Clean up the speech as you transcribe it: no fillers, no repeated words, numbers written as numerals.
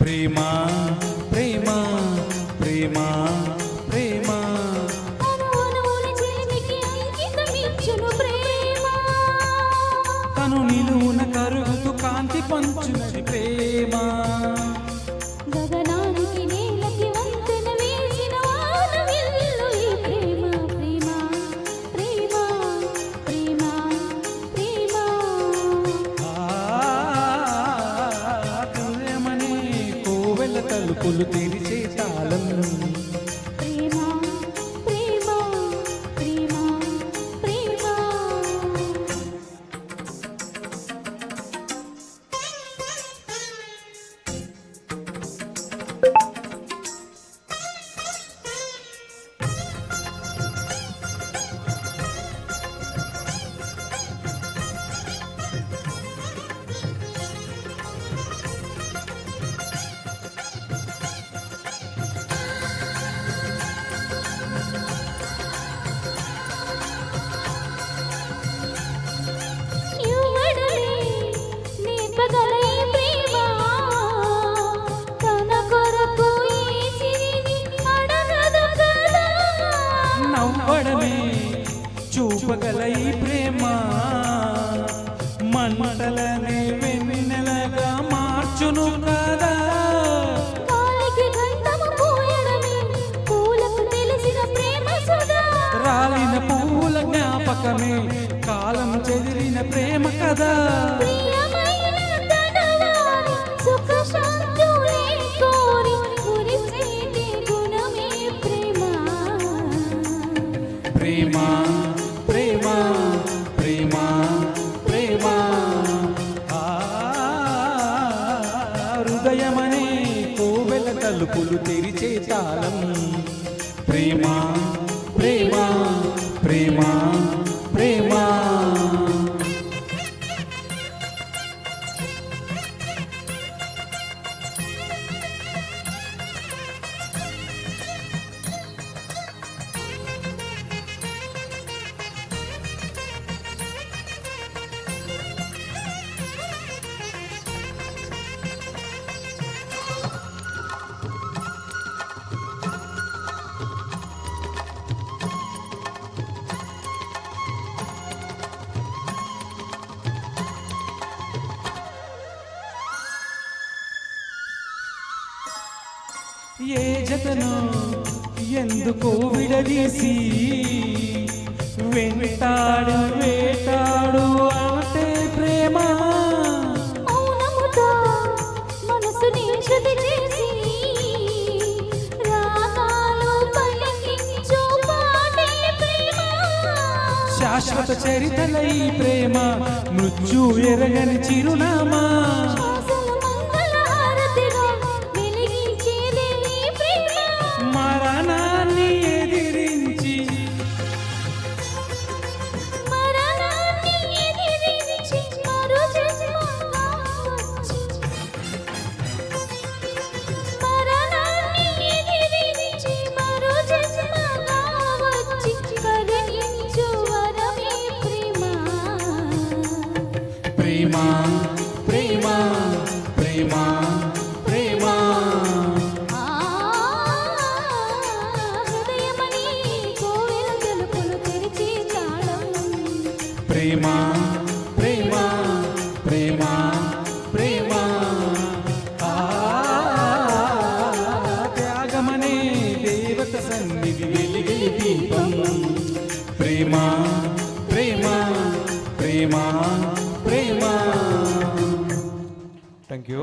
ప్రేమ ప్రేమ ప్రేమ ప్రేమ తను నిలువున కరుగుతూ కాంతి పంచునది ప్రేమ గగనానికి నేలకి వంతెన వేసిన వానవిల్లు ఈ ప్రేమ ప్రేమ ప్రేమ ప్రేమ ప్రేమ ప్రేమనే కోవెల తలుపులు తెరిచే తాళం ప్రేమ ప్రేమ ప్రేమ ప్రేమ నవ్వడమే చూపగల ఈ ప్రేమ మంటలనే వెన్నెలగా మార్చును కదా రాలిన పూల జ్ఞాపకమే కాలం చెదిరిన ప్రేమ కదా ప్రేమ ప్రేమ ప్రేమ ప్రేమ హృదయమనే కోవెల తలుపులు తెరిచే తాళం ప్రేమ ప్రేమ ప్రేమ ప్రేమ ఏ జతను ఎందుకో విడదీసి వెంటాడు వేటాడు అంటే ప్రేమ శాశ్వత చరితలై ప్రేమ మృత్యు ఎరగని చిరునామా మరణాన్ని ఎదిరించి ప్రేమ ప్రేమ ప్రేమ ప్రేమ ప్రేమ ప్రేమ ప్రేమ ప్రేమ త్యాగమనే దేవత సన్నిధి వెలిగే దీపం ప్రేమ ప్రేమ ప్రేమ ప్రేమ థ్యాంక్ యూ